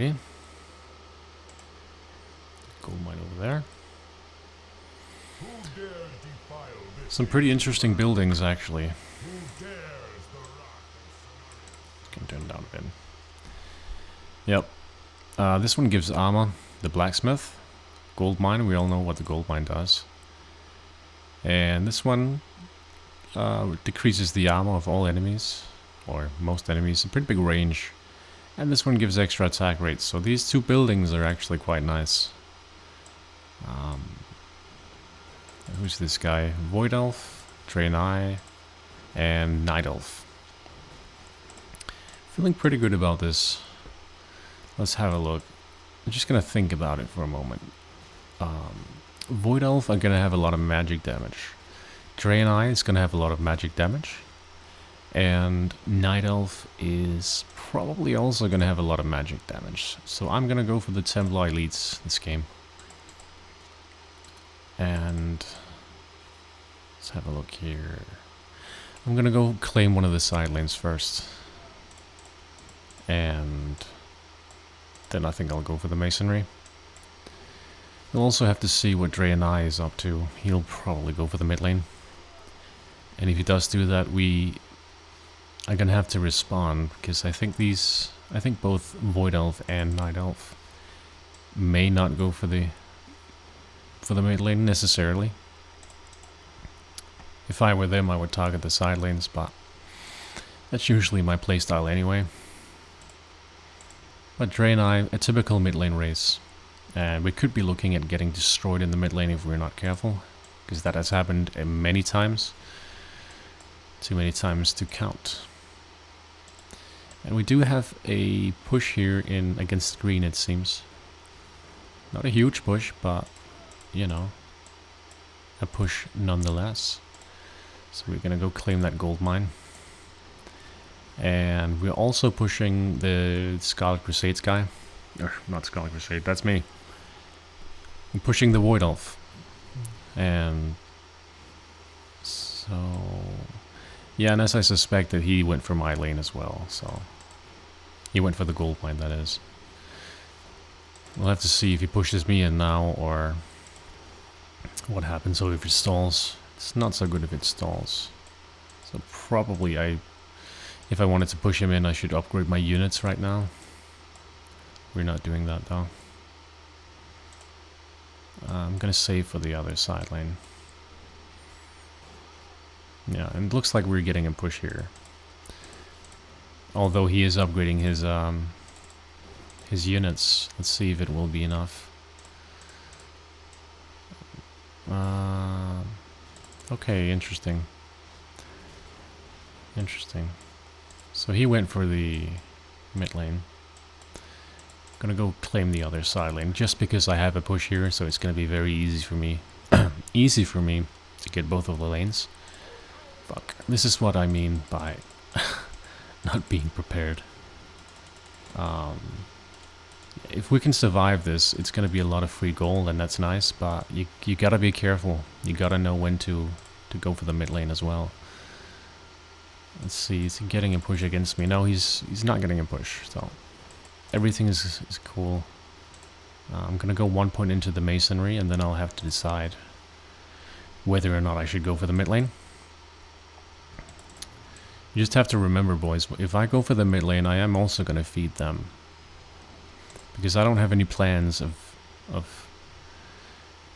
Alrighty. Gold mine over there. Some pretty interesting buildings, actually. Can turn down a bit. Yep. This one gives armor. The blacksmith. Gold mine. We all know what the gold mine does. And this one decreases the armor of all enemies, or most enemies. A pretty big range. And this one gives extra attack rates. So these two buildings are actually quite nice. Who's this guy? Void Elf, Draenei, and Night Elf. Feeling pretty good about this. Let's have a look. I'm just gonna think about it for a moment. Void Elf are gonna have a lot of magic damage. Draenei is gonna have a lot of magic damage. And Night Elf is probably also gonna have a lot of magic damage. So I'm gonna go for the Templar Elites this game. And let's have a look here. I'm gonna go claim one of the side lanes first. And then I think I'll go for the masonry. We'll also have to see what Draenei is up to. He'll probably go for the mid lane. And if he does do that, we are gonna have to respawn, because I think both Void Elf and Night Elf may not go for the mid lane necessarily. If I were them, I would target the side lanes, but that's usually my playstyle anyway. But Draenei, a typical mid lane race, and we could be looking at getting destroyed in the mid lane if we're not careful, because that has happened many times. Too many times to count. And we do have a push here in against green, it seems. Not a huge push, but you know, a push nonetheless. So we're gonna go claim that gold mine. And we're also pushing the Scarlet Crusades guy. Or, not Scarlet Crusade, that's me. I'm pushing the Void Elf. And so yeah, and as I suspected, he went for my lane as well, so he went for the gold mine, that is. We'll have to see if he pushes me in now, or what happens. So if it stalls, it's not so good if it stalls. So probably if I wanted to push him in, I should upgrade my units right now. We're not doing that though. I'm gonna save for the other side lane. Yeah, and it looks like we're getting a push here. Although he is upgrading his units. Let's see if it will be enough. Okay, interesting. Interesting. So he went for the mid lane. Gonna go claim the other side lane just because I have a push here, so it's gonna be very easy for me to get both of the lanes. Fuck. This is what I mean by not being prepared. If we can survive this, it's gonna be a lot of free gold, and that's nice, but you gotta be careful. You gotta know when to go for the mid lane as well. Let's see, is he getting a push against me? No, he's not getting a push, so everything is cool. I'm gonna go 1 point into the masonry, and then I'll have to decide whether or not I should go for the mid lane. You just have to remember, boys, if I go for the mid lane, I am also gonna feed them. Because I don't have any plans of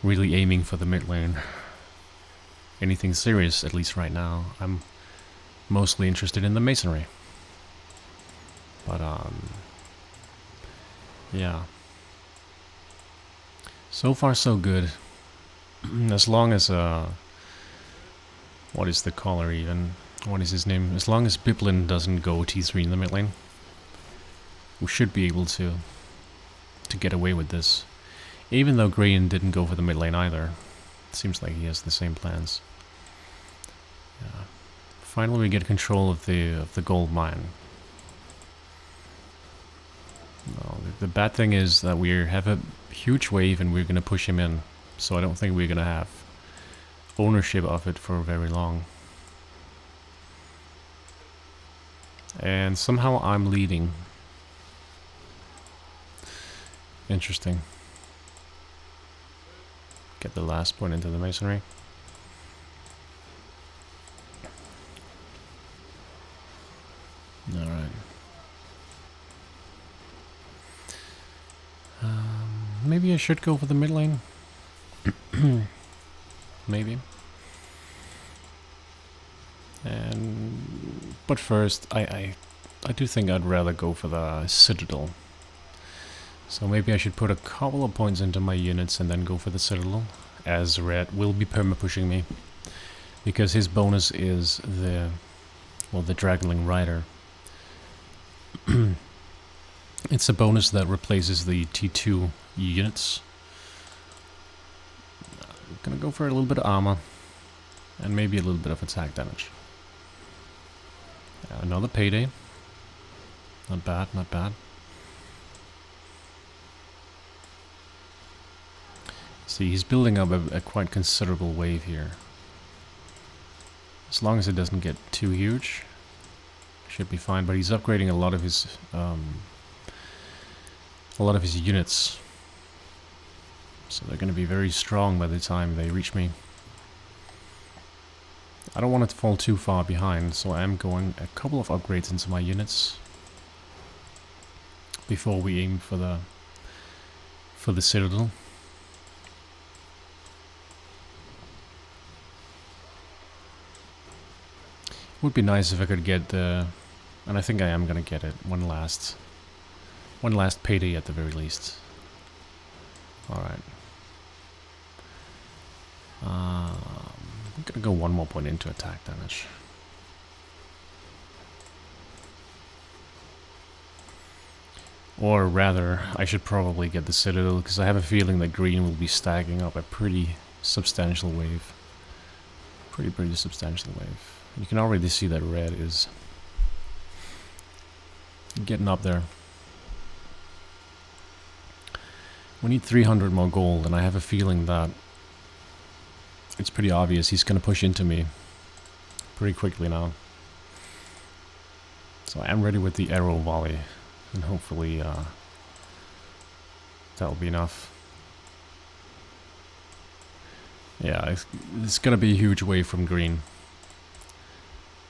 really aiming for the mid lane. Anything serious, at least right now. I'm mostly interested in the masonry. But, yeah. So far, so good. As long as, what is the caller even? What is his name? As long as Biblin doesn't go T3 in the mid lane, we should be able to get away with this. Even though Green didn't go for the mid lane either. It seems like he has the same plans. Yeah. Finally we get control of the gold mine. No, the bad thing is that we have a huge wave and we're gonna push him in. So I don't think we're gonna have ownership of it for very long. And somehow I'm leading. Interesting. Get the last point into the masonry. Alright. Maybe I should go for the mid lane. Maybe. But first, I do think I'd rather go for the Citadel. So maybe I should put a couple of points into my units and then go for the Citadel, as Red will be perma-pushing me. Because his bonus is the Dragonling Rider. It's a bonus that replaces the T2 units. I'm gonna go for a little bit of armor, and maybe a little bit of attack damage. Another payday. Not bad, not bad. See, he's building up a quite considerable wave here. As long as it doesn't get too huge, should be fine. But he's upgrading a lot of his units, so they're going to be very strong by the time they reach me. I don't want it to fall too far behind, so I am going a couple of upgrades into my units before we aim for the Citadel. Would be nice if I could get the, and I think I am gonna get it, one last payday at the very least. Alright. I'm gonna go one more point into attack damage. Or rather, I should probably get the Citadel, because I have a feeling that green will be stacking up a pretty substantial wave. Pretty substantial wave. You can already see that red is getting up there. We need 300 more gold, and I have a feeling that it's pretty obvious he's going to push into me pretty quickly now. So I am ready with the arrow volley, and hopefully that'll be enough. Yeah, it's going to be a huge wave from green.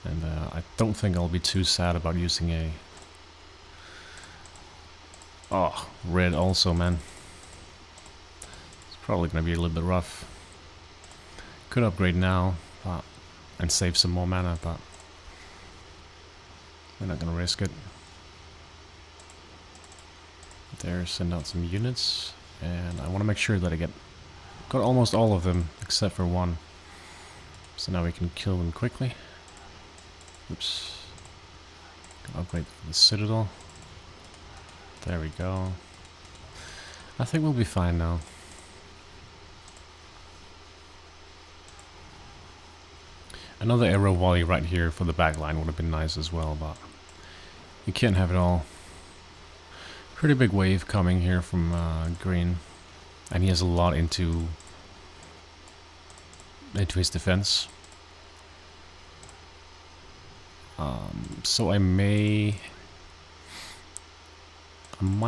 And I don't think I'll be too sad about using a... Oh, red also, man. It's probably going to be a little bit rough. Could upgrade now, and save some more mana, but we're not going to risk it. There, send out some units, and I want to make sure that I got almost all of them, except for one. So now we can kill them quickly. Oops. Upgrade the Citadel. There we go. I think we'll be fine now. Another arrow volley right here for the back line would have been nice as well, but you can't have it all. Pretty big wave coming here from green, and he has a lot into his defense. So I might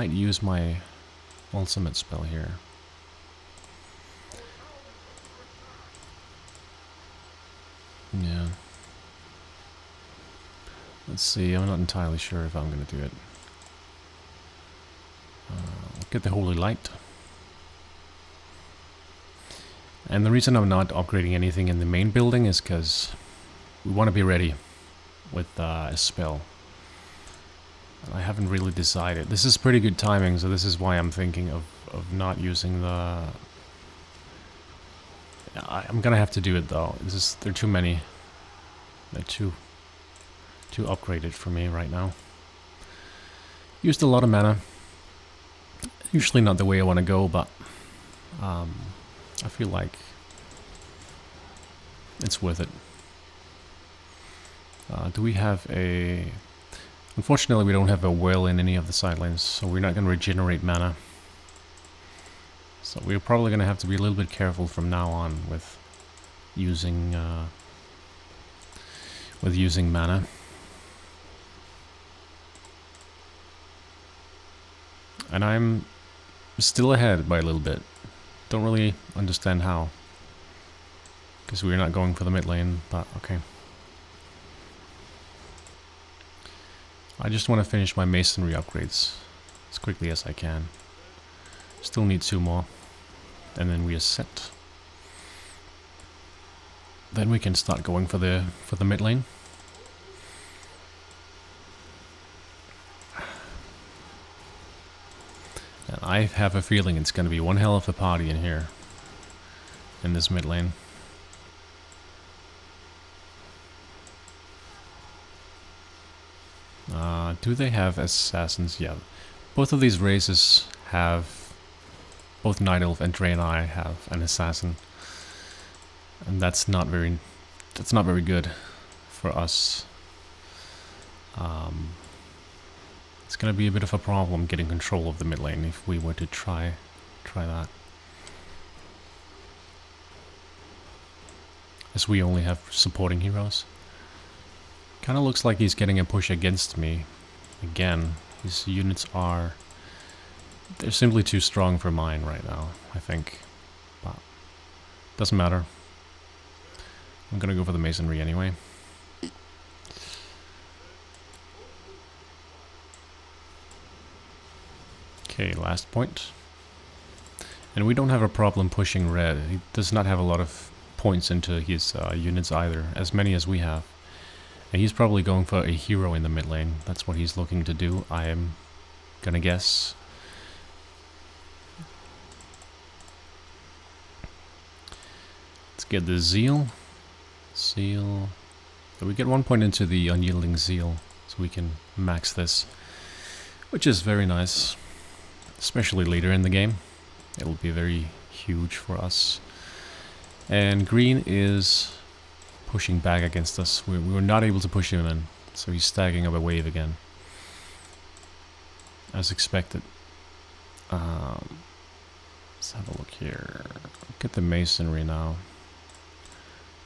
use my ultimate spell here. Yeah. Let's see, I'm not entirely sure if I'm going to do it. Get the Holy Light. And the reason I'm not upgrading anything in the main building is because we want to be ready with a spell. And I haven't really decided. This is pretty good timing, so this is why I'm thinking of not using the... I'm gonna have to do it though. There are too many. They're too upgraded for me right now. Used a lot of mana. Usually not the way I want to go, but I feel like it's worth it. Do we have a... Unfortunately, we don't have a well in any of the sidelines, so we're not going to regenerate mana. So we're probably going to have to be a little bit careful from now on with using mana. And Still ahead by a little bit. Don't really understand how. Because we're not going for the mid lane, but okay. I just want to finish my masonry upgrades as quickly as I can. Still need 2 more. And then we are set. Then we can start going for the mid lane. And I have a feeling it's going to be one hell of a party in here. In this mid lane. Do they have assassins? Yeah. Both of these races have... Both Night Elf and Draenei have an assassin. And that's not very good for us. It's gonna be a bit of a problem getting control of the mid lane if we were to try that. As we only have supporting heroes. Kinda looks like he's getting a push against me. Again, his units are... They're simply too strong for mine right now, I think. But doesn't matter. I'm gonna go for the masonry anyway. Okay, last point. And we don't have a problem pushing red. He does not have a lot of points into his units either, as many as we have. And he's probably going for a hero in the mid lane. That's what he's looking to do, I am gonna guess. Let's get the zeal. Zeal. We get 1 point into the unyielding zeal, so we can max this. Which is very nice. Especially later in the game. It'll be very huge for us. And green is pushing back against us. We were not able to push him in, so he's stacking up a wave again. As expected. Let's have a look here. Look at the masonry now.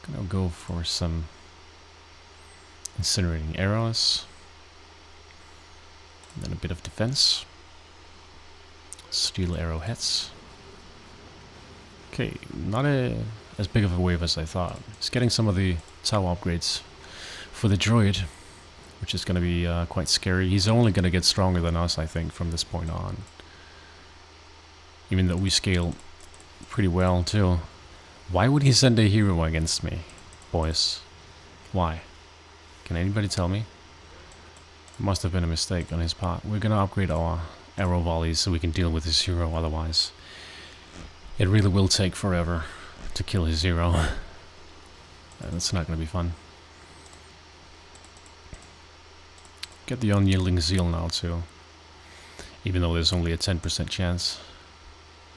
Gonna go for some incinerating arrows. And then a bit of defense. Steel arrowheads. Okay, not as big of a wave as I thought. It's getting some of the tower upgrades for the droid, which is going to be quite scary. He's only going to get stronger than us, I think, from this point on. Even though we scale pretty well, too. Why would he send a hero against me, boys? Why? Can anybody tell me? Must have been a mistake on his part. We're going to upgrade our arrow volleys so we can deal with his hero, otherwise it really will take forever to kill his hero. And it's not going to be fun. Get the unyielding zeal now too. Even though there's only a 10% chance.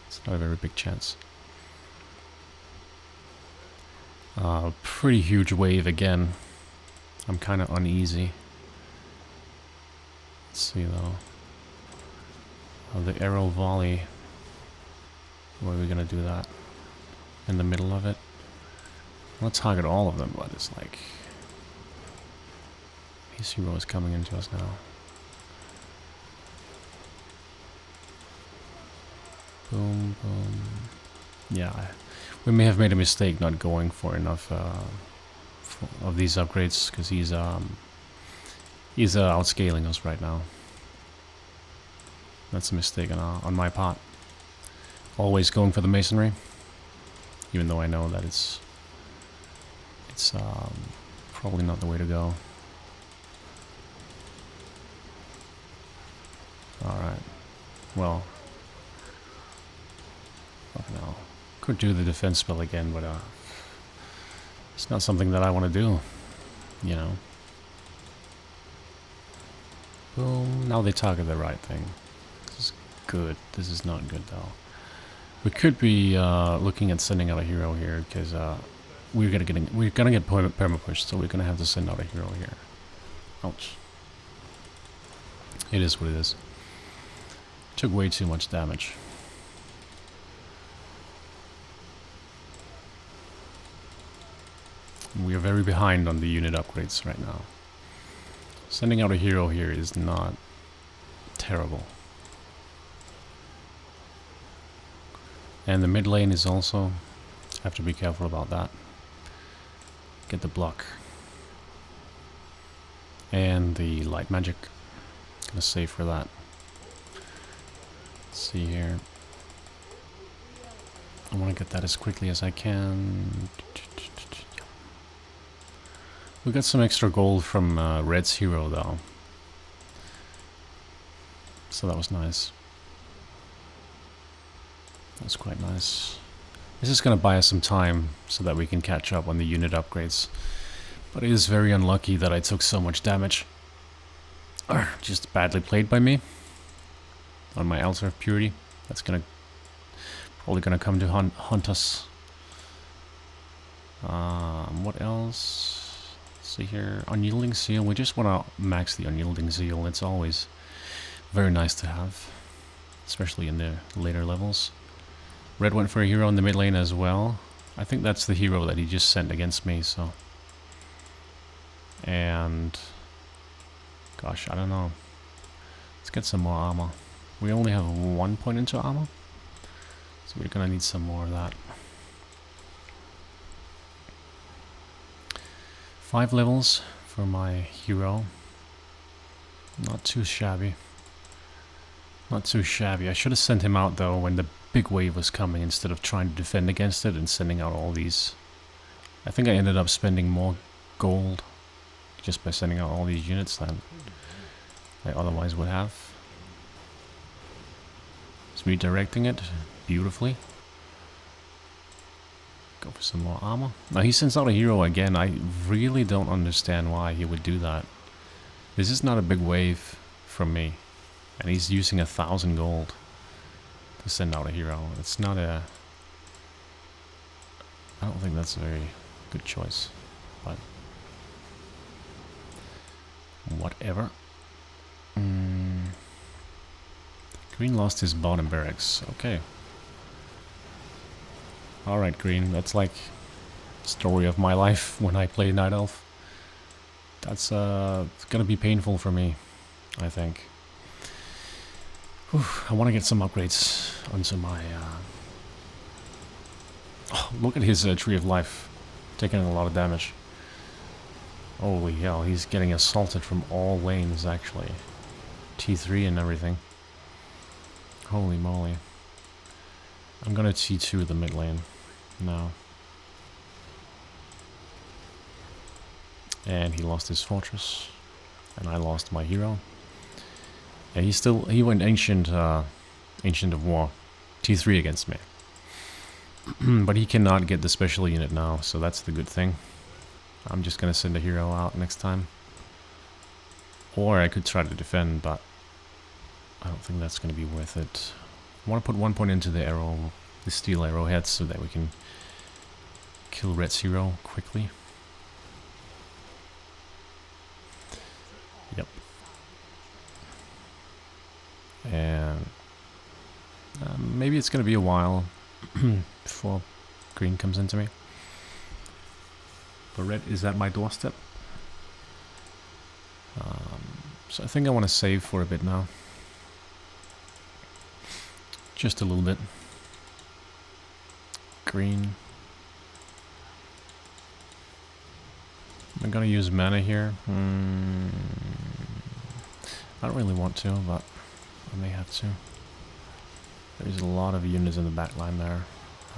It's not a very big chance. Pretty huge wave again. I'm kind of uneasy. Let's see though. The arrow volley. Where are we gonna do that? In the middle of it? I'll target all of them, but it's like... His hero is coming into us now. Boom, boom. Yeah, we may have made a mistake not going for enough of these upgrades, because he's outscaling us right now. That's a mistake on my part. Always going for the masonry, even though I know that it's probably not the way to go. Alright, well, fucking hell. Could do the defense spell again, but it's not something that I want to do, you know. Boom, now they target the right thing. This is good. This is not good though. We could be looking at sending out a hero here, because we're gonna get perma-pushed, so we're gonna have to send out a hero here. Ouch. It is what it is. Took way too much damage. We are very behind on the unit upgrades right now. Sending out a hero here is not terrible. And the mid lane is also, have to be careful about that. Get the block. And the light magic. Gonna save for that. Let's see here. I want to get that as quickly as I can. We got some extra gold from Red's hero though. So that was nice. That's quite nice. This is going to buy us some time so that we can catch up on the unit upgrades. But it is very unlucky that I took so much damage. Just badly played by me. On my Altar of Purity. That's probably gonna come to hunt us. What else? Let's see here. Unyielding Seal. We just want to max the Unyielding Seal. It's always very nice to have. Especially in the later levels. Red went for a hero in the mid lane as well. I think that's the hero that he just sent against me, so. And gosh, I don't know. Let's get some more armor. We only have 1 point into armor. So we're gonna need some more of that. 5 levels for my hero. Not too shabby. Not too shabby. I should have sent him out though when the big wave was coming instead of trying to defend against it and sending out all these. I think I ended up spending more gold just by sending out all these units than I otherwise would have. Just redirecting it beautifully. Go for some more armor. Now he sends out a hero again. I really don't understand why he would do that. This is not a big wave from me. And he's using 1,000 gold to send out a hero. It's not a... I don't think that's a very good choice. But... whatever. Green lost his bottom barracks. Okay. Alright, Green. That's like story of my life when I play Night Elf. That's it's gonna be painful for me, I think. Whew, I want to get some upgrades onto my... Oh, look at his Tree of Life. Taking a lot of damage. Holy hell, he's getting assaulted from all lanes, actually. T3 and everything. Holy moly. I'm gonna T2 the mid lane now. And he lost his fortress. And I lost my hero. Yeah, he went Ancient of War. T3 against me. But he cannot get the special unit now, so that's the good thing. I'm just gonna send a hero out next time. Or I could try to defend, but I don't think that's gonna be worth it. I want to put 1 point into the arrow, the steel arrowheads, so that we can kill Red's hero quickly. Yep. And maybe it's gonna be a while before Green comes into me. But Red is at my doorstep. So I think I want to save for a bit now. Just a little bit. Green. I'm gonna use mana here. I don't really want to, but I may have to. There's a lot of units in the back line there,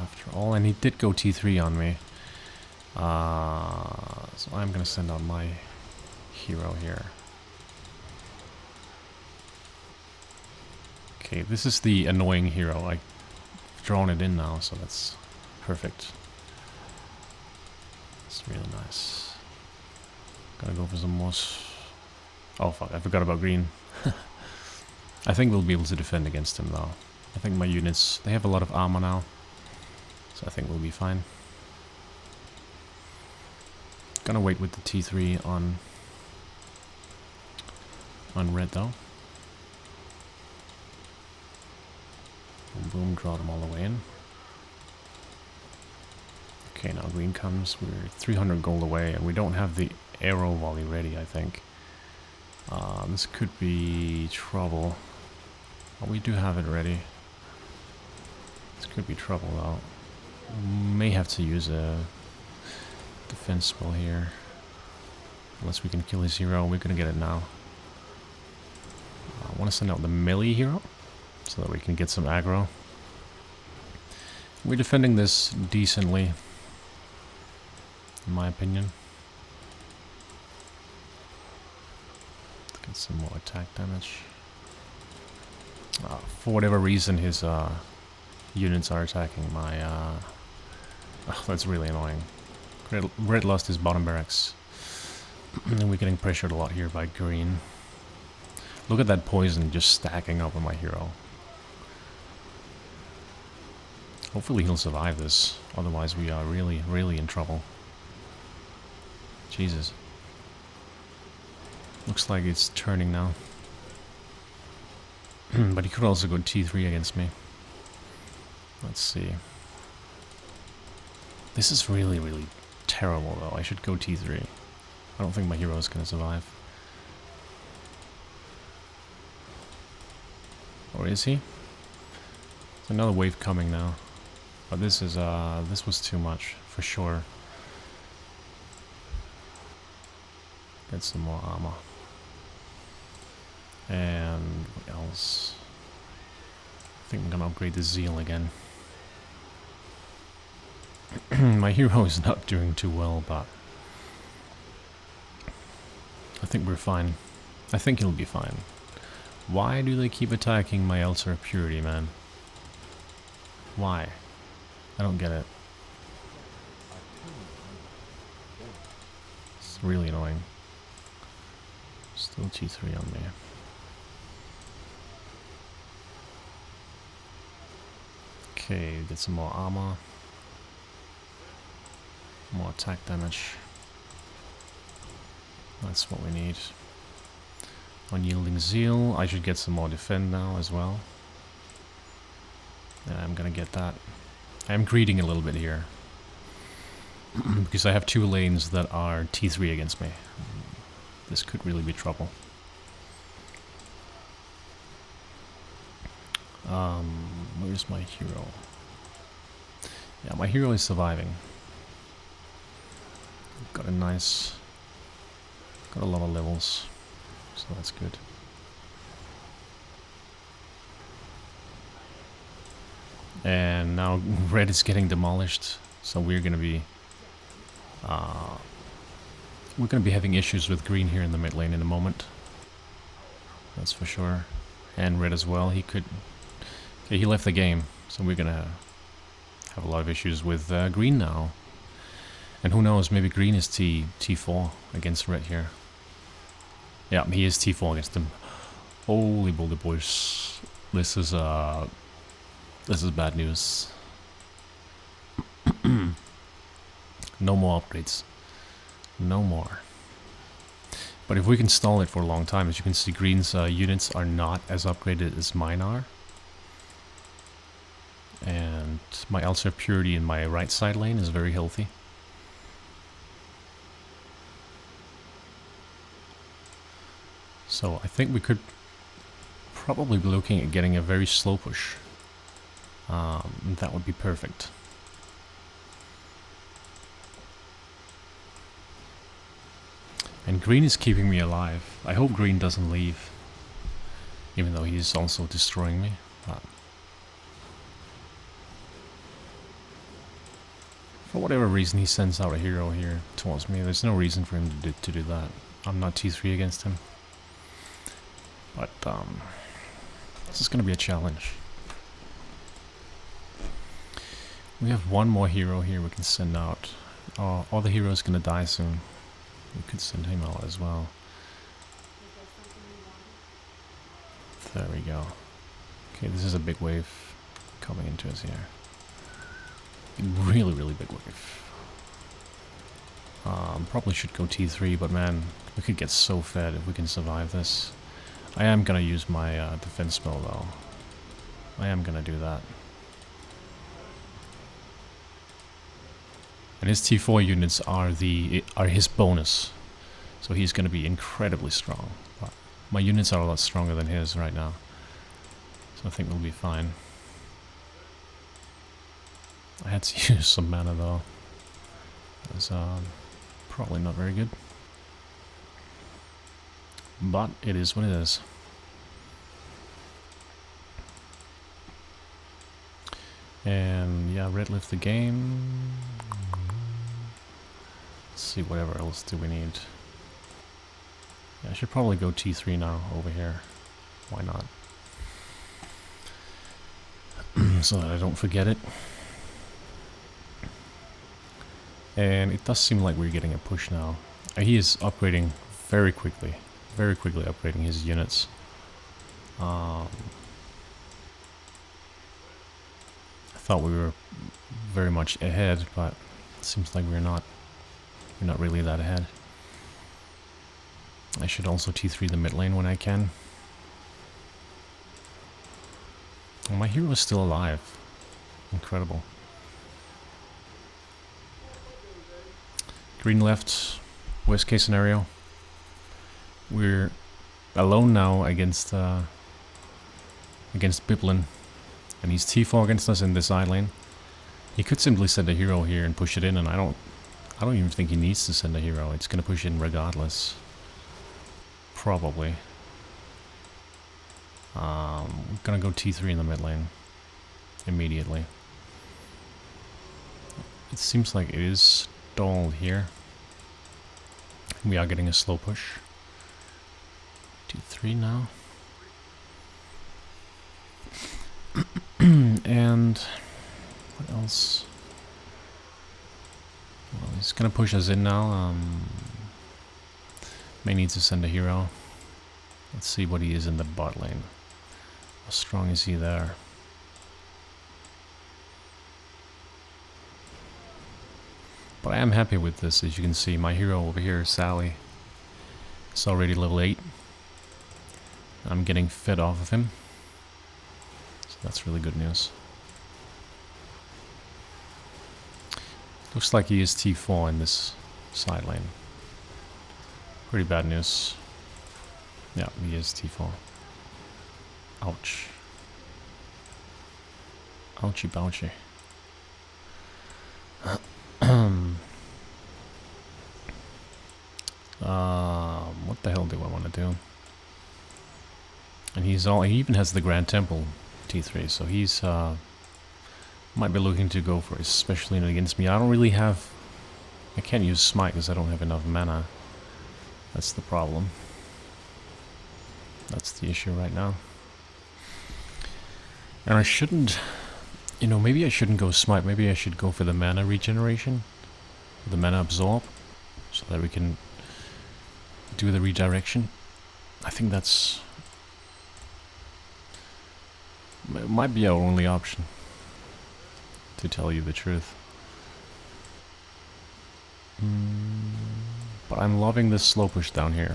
after all. And he did go T3 on me. So I'm gonna send out my hero here. Okay, this is the annoying hero. I've drawn it in now, so that's perfect. It's really nice. Gotta go for some more... Oh fuck, I forgot about Green. I think we'll be able to defend against him though. I think my units, they have a lot of armor now. So I think we'll be fine. Gonna wait with the T3 on Red though. Boom, boom, draw them all the way in. Okay, now Green comes. We're 300 gold away, and we don't have the arrow volley ready, I think. This could be trouble. But we do have it ready. It's Could be trouble though. May have to use a defense spell here. Unless we can kill his hero, we're gonna get it now. I want to send out the melee hero so that we can get some aggro. We're defending this decently, in my opinion. Let's get some more attack damage. For whatever reason, his units are attacking my... Oh, that's really annoying. Red lost his bottom barracks. And we're getting pressured a lot here by green. Look at that poison just stacking up on my hero. Hopefully he'll survive this. Otherwise we are really, really in trouble. Jesus. Looks like it's turning now. But he could also go T3 against me. Let's see. This is really, really terrible though. I should go T3. I don't think my hero is going to survive. Or is he? There's another wave coming now. But this is, this was too much, for sure. Get some more armor. And what else? I think I'm gonna upgrade the Zeal again. My hero is not doing too well, but I think we're fine. I think he'll be fine. Why do they keep attacking my Altar of Purity, man? Why? I don't get it. It's really annoying. Still T3 on me. Okay, get some more armor. More attack damage. That's what we need. Unyielding Zeal. I should get some more defend now as well. Yeah, I'm gonna get that. I'm greeding a little bit here. Because I have two lanes that are T3 against me. This could really be trouble. Where's my hero? Yeah, my hero is surviving. Got a nice... Got a lot of levels. So that's good. And now red is getting demolished, so we're gonna be having issues with green here in the mid lane in a moment. That's for sure. And red as well. He could. Okay, he left the game, so we're gonna have a lot of issues with green now. And who knows? Maybe green is T4 against red here. Yeah, he is T4 against him. Holy bully boys! This is bad news. No more upgrades. No more. But if we can stall it for a long time, as you can see, green's units are not as upgraded as mine are. And my Altar of Purity in my right side lane is very healthy. So I think we could probably be looking at getting a very slow push. That would be perfect. And green is keeping me alive. I hope green doesn't leave. Even though he's also destroying me. But for whatever reason he sends out a hero here towards me. There's no reason for him to do that. I'm not T3 against him. But this is going to be a challenge. We have one more hero here we can send out. All the heroes going to die soon. We could send him out as well. There we go. Okay, this is a big wave coming into us here. Really, really big wave. Probably should go T3, but man, we could get so fed if we can survive this. I am gonna use my defense spell though. I am gonna do that. And his T4 units are his bonus, so he's gonna be incredibly strong. But my units are a lot stronger than his right now, so I think we'll be fine. I had to use some mana though. It was probably not very good. But it is what it is. And yeah, red left the game. Let's see, whatever else do we need? Yeah, I should probably go T3 now over here. Why not? So that I don't forget it. And it does seem like we're getting a push now. He is upgrading very quickly upgrading his units. I thought we were very much ahead, but it seems like we're not really that ahead. I should also T3 the mid lane when I can. Oh, my hero is still alive. Incredible. Green left. Worst case scenario. We're alone now against Biblin, and he's T4 against us in this side lane. He could simply send a hero here and push it in, and I don't even think he needs to send a hero. It's gonna push in regardless. Probably. We're gonna go T3 in the mid lane immediately. It seems like it is stalled here. We are getting a slow push. T3 now. And what else? Well, he's gonna push us in now. May need to send a hero. Let's see what he is in the bot lane. How strong is he there? But I am happy with this. As you can see, my hero over here, Sally, is already level 8. I'm getting fed off of him. So that's really good news. Looks like he is T4 in this side lane. Pretty bad news. Yeah, he is T4. Ouch. Ouchie bouchie. What the hell do I want to do? And he even has the Grand Temple T3, so he's might be looking to go for it, especially against me. I don't really have... I can't use Smite because I don't have enough mana. That's the problem. That's the issue right now. And I shouldn't... You know, maybe I shouldn't go Smite. Maybe I should go for the mana regeneration. The mana absorb. So that we can do the redirection. I think that's... It might be our only option, to tell you the truth. But I'm loving this slow push down here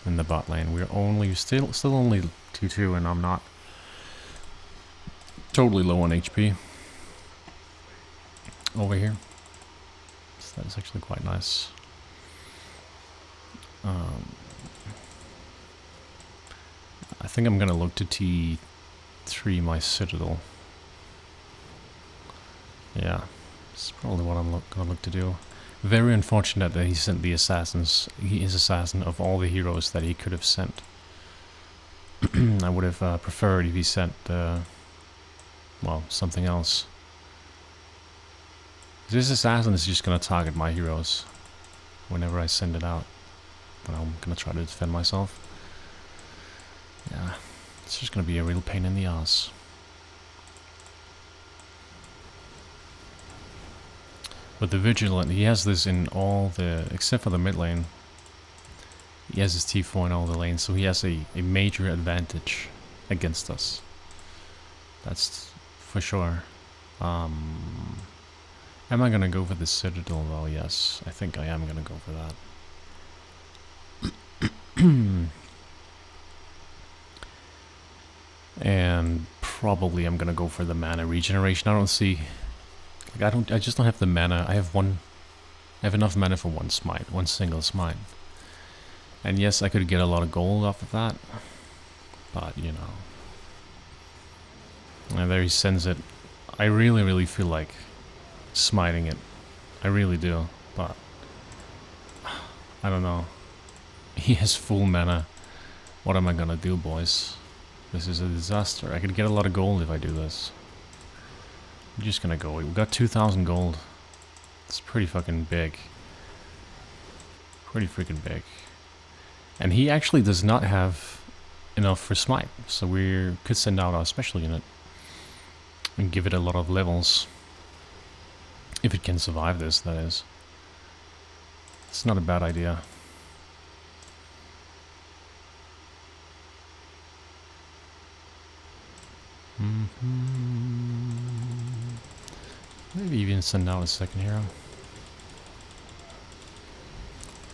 in the bot lane. We're only still only 2-2, and I'm not totally low on HP over here. So that's actually quite nice. I think I'm gonna look to T3 my Citadel. Yeah, it's probably what I'm gonna look to do. Very unfortunate that he sent the assassins. He is assassin of all the heroes that he could have sent. I would have preferred if he sent, well, something else. This assassin is just gonna target my heroes whenever I send it out. But I'm gonna try to defend myself. Yeah, it's just gonna be a real pain in the ass. But the Vigilant, he has this in all the... except for the mid lane. He has his T4 in all the lanes, so he has a major advantage against us. That's for sure. Am I gonna go for the Citadel though? Yes, I think I am gonna go for that. And probably I'm gonna go for the mana regeneration. I don't see... Like, I just don't have the mana. I have enough mana for one smite, one single smite. And yes, I could get a lot of gold off of that. But, you know. And there he sends it. I really feel like smiting it. I really do, but I don't know. He has full mana. What am I gonna do, boys? This is a disaster. I could get a lot of gold if I do this. I'm just gonna go. We got 2,000 gold. It's pretty fucking big. Pretty freaking big. And he actually does not have enough for smite, so we could send out our special unit and give it a lot of levels. If it can survive this, that is. It's not a bad idea. Maybe even send out a second hero.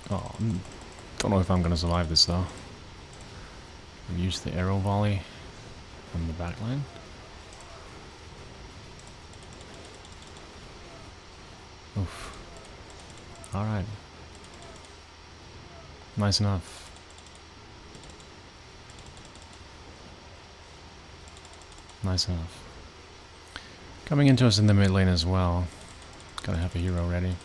Oh, don't know if I'm gonna survive this though. Use the arrow volley from the back line. Oof. Alright. Nice enough. Nice enough. Coming into us in the mid lane as well. Gotta have a hero ready.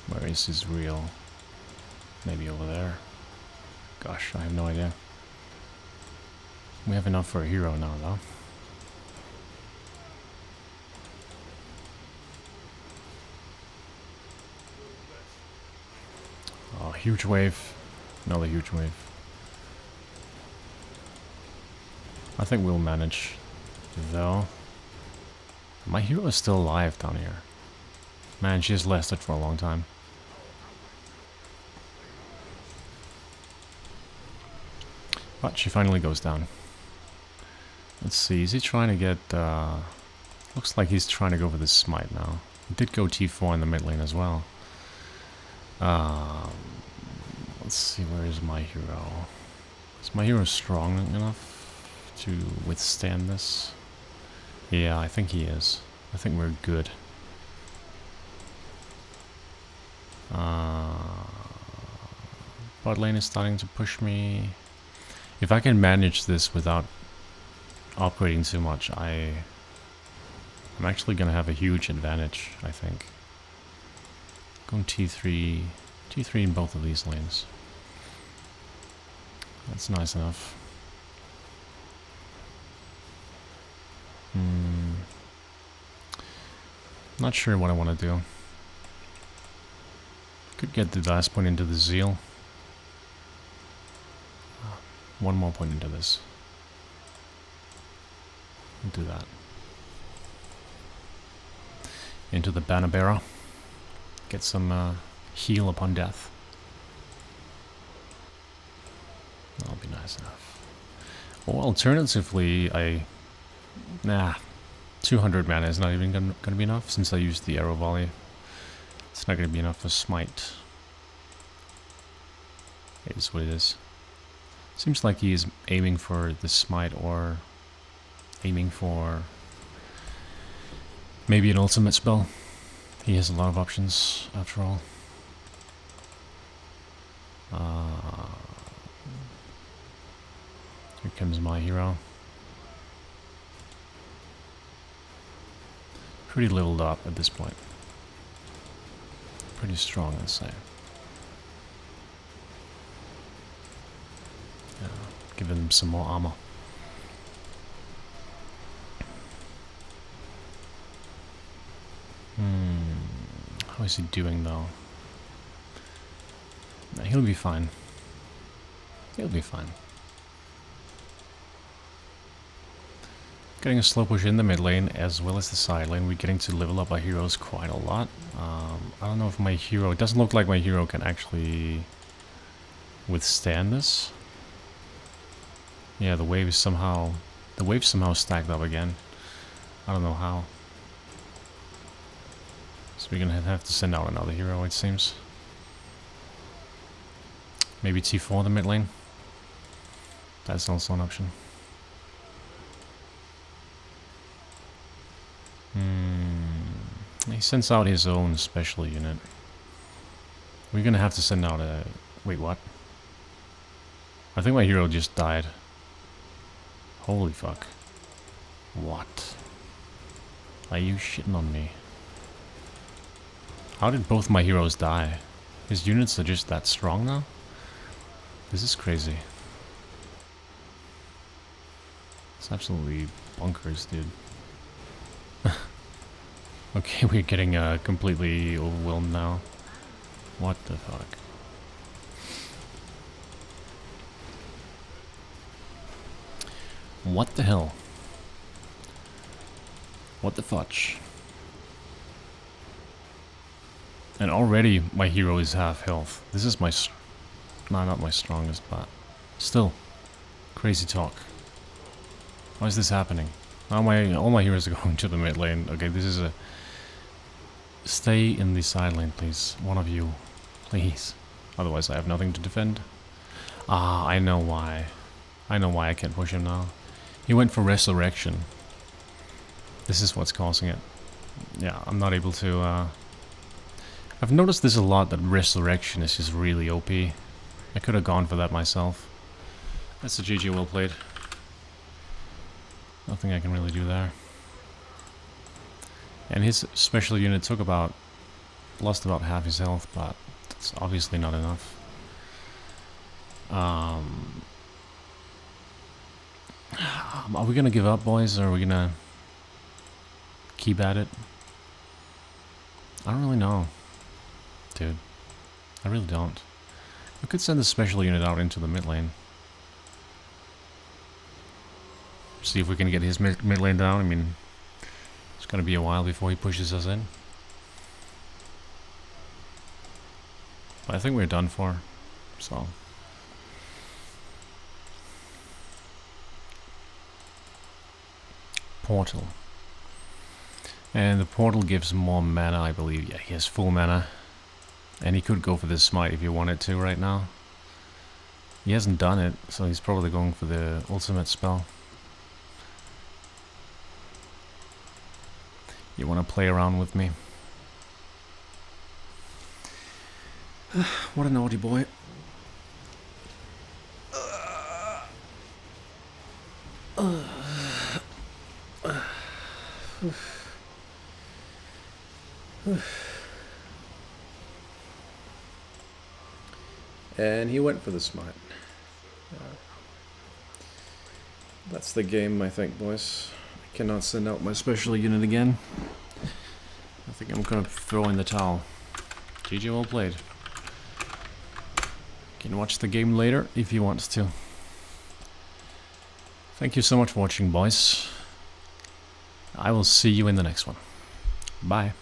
Where is his real? Maybe over there. Gosh, I have no idea. We have enough for a hero now, though. Oh, huge wave. Another huge wave. I think we'll manage, though. My hero is still alive down here. Man, she has lasted for a long time. But she finally goes down. Let's see, is he trying to get... looks like he's trying to go for the smite now. He did go T4 in the mid lane as well. Let's see, where is my hero? Is my hero strong enough to withstand this? Yeah, I think he is. I think we're good. Bot lane is starting to push me. If I can manage this without operating too much, I'm actually gonna have a huge advantage, I think. Going T3 in both of these lanes. That's nice enough. Not sure what I want to do. Could get the last point into the zeal. One more point into this. We'll do that. Into the banner bearer. Get some heal upon death. That'll be nice enough. Or alternatively, nah, 200 mana is not even gonna be enough since I used the arrow volley. It's not gonna be enough for smite. It is what it is. Seems like he is aiming for the smite or aiming for maybe an ultimate spell. He has a lot of options after all. Here comes my hero. Pretty leveled up at this point. Pretty strong, I'd say. Yeah, give him some more armor. How is he doing though? Nah, he'll be fine. He'll be fine. Getting a slow push in the mid lane as well as the side lane. We're getting to level up our heroes quite a lot. I don't know if my hero... It doesn't look like my hero can actually withstand this. Yeah, the wave is somehow... The wave's somehow stacked up again. I don't know how. So we're gonna have to send out another hero, it seems. Maybe T4 the mid lane. That's also an option. He sends out his own special unit. We're gonna have to send out a... Wait, what? I think my hero just died. Holy fuck. What? Are you shitting on me? How did both my heroes die? His units are just that strong now? This is crazy. It's absolutely bonkers, dude. Okay, we're getting completely overwhelmed now. What the fuck? What the hell? What the fudge? And already my hero is half health. This is my... No, not my strongest, but... Still. Crazy talk. Why is this happening? Now all my heroes are going to the mid lane. Okay, this is a... Stay in the side lane, please. One of you. Please. Otherwise I have nothing to defend. Ah, I know why. I know why I can't push him now. He went for resurrection. This is what's causing it. Yeah, I'm not able to... I've noticed this a lot, that resurrection is just really OP. I could have gone for that myself. That's a GG, well played. Nothing I can really do there. And his special unit took lost about half his health, but it's obviously not enough. Are we gonna give up, boys, or are we gonna keep at it? I don't really know, dude. I really don't. We could send the special unit out into the mid lane. See if we can get his mid lane down. I mean, it's gonna be a while before he pushes us in. But I think we're done for, so... Portal. And the portal gives more mana, I believe. Yeah, he has full mana. And he could go for this smite if he wanted to right now. He hasn't done it, so he's probably going for the ultimate spell. You want to play around with me? What a naughty boy. And he went for the smite. That's the game, I think, boys. I cannot send out my special unit again. I think I'm gonna throw in the towel. GG, well played. Can watch the game later if you want to. Thank you so much for watching, boys. I will see you in the next one. Bye.